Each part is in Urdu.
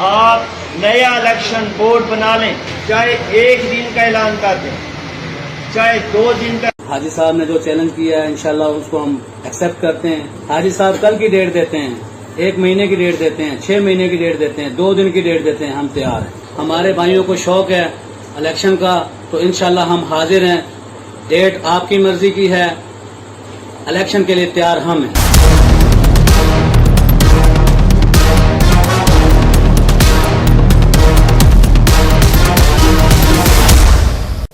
آپ نیا الیکشن بورڈ بنا لیں، چاہے 1 دن کا اعلان کر دیں، چاہے 2 دن کا۔ حاجی صاحب نے جو چیلنج کیا ہے انشاءاللہ اس کو ہم ایکسپٹ کرتے ہیں۔ حاجی صاحب کل کی ڈیٹ دیتے ہیں، 1 مہینے کی ڈیٹ دیتے ہیں، 6 مہینے کی ڈیٹ دیتے ہیں، 2 دن کی ڈیٹ دیتے ہیں، ہم تیار ہیں۔ ہمارے بھائیوں کو شوق ہے الیکشن کا، تو انشاءاللہ ہم حاضر ہیں۔ ڈیٹ آپ کی مرضی کی ہے، الیکشن کے لیے تیار ہم ہیں۔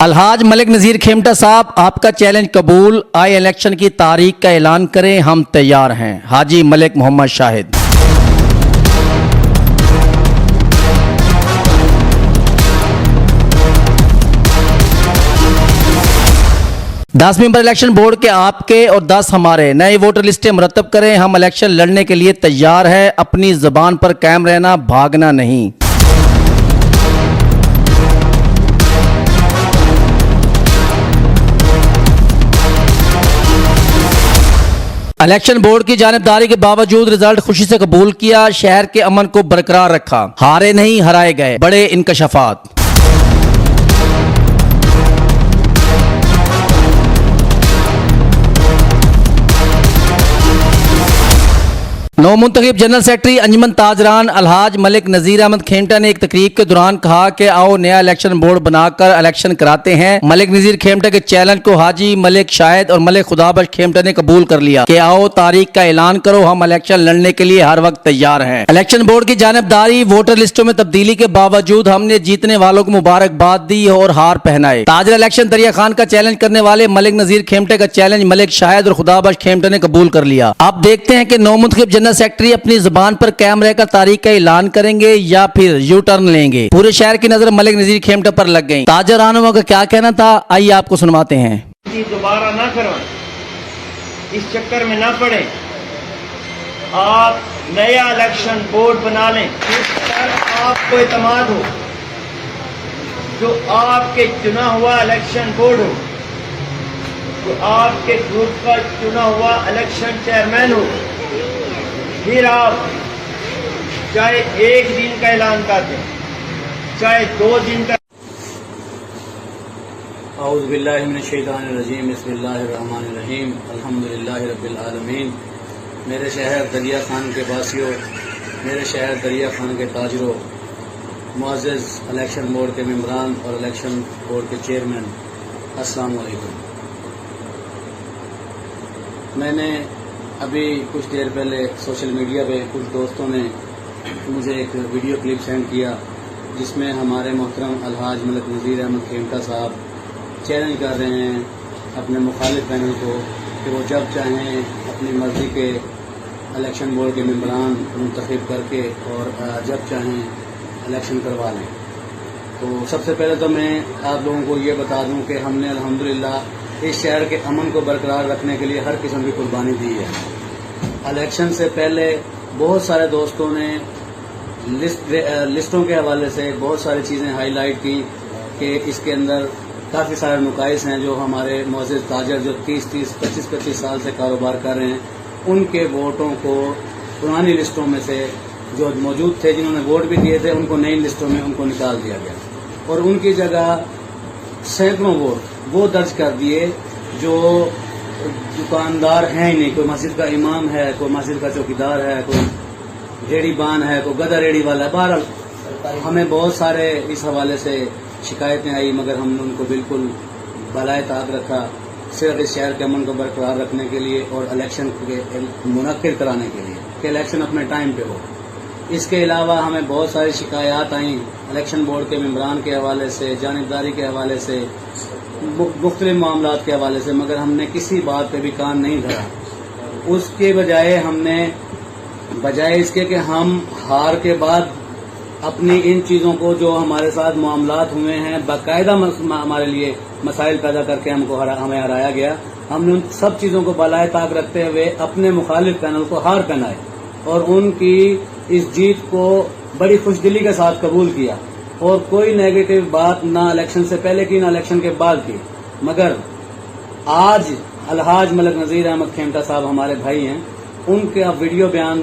الحاج ملک نذیر کھیمٹا صاحب، آپ کا چیلنج قبول، آئے الیکشن کی تاریخ کا اعلان کریں، ہم تیار ہیں۔ حاجی ملک محمد شاہد۔ 10 ممبر الیکشن بورڈ کے آپ کے اور 10 ہمارے نئے ووٹر لسٹیں مرتب کریں، ہم الیکشن لڑنے کے لیے تیار ہیں۔ اپنی زبان پر قائم رہنا، بھاگنا نہیں۔ الیکشن بورڈ کی جانبداری کے باوجود رزلٹ خوشی سے قبول کیا، شہر کے امن کو برقرار رکھا، ہارے نہیں ہرائے گئے، بڑے انکشافات۔ نو منتخب جنرل سیکرٹری انجمن تاجران الحاج ملک نذیر احمد کھیمٹا نے ایک تقریب کے دوران کہا کہ آؤ نیا الیکشن بورڈ بنا کر الیکشن کراتے ہیں۔ ملک نذیر کھیمٹا کے چیلنج کو حاجی ملک شاہد اور ملک خدا بخش کھیمٹا نے قبول کر لیا کہ آؤ تاریخ کا اعلان کرو، ہم الیکشن لڑنے کے لیے ہر وقت تیار ہیں۔ الیکشن بورڈ کی جانبداری، ووٹر لسٹوں میں تبدیلی کے باوجود ہم نے جیتنے والوں کو مبارکباد دی اور ہار پہنائے۔ تاجر الیکشن دریا خان کا چیلنج کرنے والے ملک نذیر کھیمٹا کا چیلنج ملک شاہد اور خدا بخش کھیمٹا نے قبول کر لیا۔ اب دیکھتے ہیں کہ نو منتخب جنرل سیکرٹری اپنی زبان پر قائم رہ کر تاریخ کا اعلان کریں گے یا پھر یو ٹرن لیں گے۔ پورے شہر کی نظر ملک نذیر کھیمٹا پر لگ گئی۔ تاجر رہنما کا کیا کہنا تھا، آئیے آپ کو سنواتے ہیں۔ دوبارہ نہ کروائیں، اس چکر میں نہ پڑیں، آپ نیا الیکشن بورڈ بنا لیں جس پر آپ کو اعتماد ہو، جو آپ کے چنا ہوا الیکشن بورڈ ہو، جو آپ کے گروپ کا چنا ہوا الیکشن چیئرمین ہو۔ پھر آپ چاہے 1 دن کا اعلان کر دیں، چاہے 2 دن کا۔ اعوذ باللہ من الشیطان الرجیم، بسم اللہ الرحمن الرحیم، الحمدللہ رب العالمین۔ میرے شہر دریا خان کے باسیوں، میرے شہر دریا خان کے تاجروں، معزز الیکشن بورڈ کے ممبران اور الیکشن بورڈ کے چیئرمین، السلام علیکم۔ میں نے ابھی کچھ دیر پہلے سوشل میڈیا پہ کچھ دوستوں نے مجھے ایک ویڈیو کلپ سینڈ کیا جس میں ہمارے محترم الحاج ملک نذیر احمد کھیمٹا صاحب چیلنج کر رہے ہیں اپنے مخالف پینل کو کہ وہ جب چاہیں اپنی مرضی کے الیکشن بورڈ کے ممبران منتخب کر کے اور جب چاہیں الیکشن کروا لیں۔ تو سب سے پہلے تو میں آپ لوگوں کو یہ بتا دوں کہ ہم نے الحمدللہ اس شہر کے امن کو برقرار رکھنے کے لیے ہر قسم کی قربانی دی ہے۔ الیکشن سے پہلے بہت سارے دوستوں نے لسٹوں کے حوالے سے بہت ساری چیزیں ہائی لائٹ کی کہ اس کے اندر کافی سارے نقائص ہیں جو ہمارے معزز تاجر جو 25 سال سے کاروبار کر رہے ہیں ان کے ووٹوں کو پرانی لسٹوں میں سے جو موجود تھے جنہوں نے ووٹ بھی دیے تھے ان کو نئی لسٹوں میں ان کو نکال دیا گیا اور ان کی جگہ سینکڑوں ووٹ وہ درج کر دیے جو دکاندار ہیں ہی نہیں، کوئی مسجد کا امام ہے، کوئی مسجد کا چوکیدار ہے، کوئی ریڑی بان ہے، کوئی گدا ریڑی والا ہے۔ بہرحال ہمیں بہت سارے اس حوالے سے شکایتیں آئی مگر ہم نے ان کو بالکل بالائے طاق رکھا، صرف اس شہر کے امن کو برقرار رکھنے کے لیے اور الیکشن کے منعقد کرانے کے لیے کہ الیکشن اپنے ٹائم پہ ہو۔ اس کے علاوہ ہمیں بہت ساری شکایات آئیں الیکشن بورڈ کے ممبران کے حوالے سے، جانبداری کے حوالے سے، مختلف معاملات کے حوالے سے، مگر ہم نے کسی بات پہ بھی کان نہیں دھرا۔ اس کے بجائے ہم نے بجائے اس کے کہ ہم ہار کے بعد اپنی ان چیزوں کو جو ہمارے ساتھ معاملات ہوئے ہیں باقاعدہ ہمارے لیے مسائل پیدا کر کے ہمیں ہرایا گیا، ہم نے ان سب چیزوں کو بالائے طاق رکھتے ہوئے اپنے مخالف پینل کو ہار پہنائے اور ان کی اس جیت کو بڑی خوش دلی کے ساتھ قبول کیا اور کوئی نیگیٹو بات نہ الیکشن سے پہلے کی نہ الیکشن کے بعد کی۔ مگر آج الحاج ملک نذیر احمد کھیمٹا صاحب ہمارے بھائی ہیں، ان کا ویڈیو بیان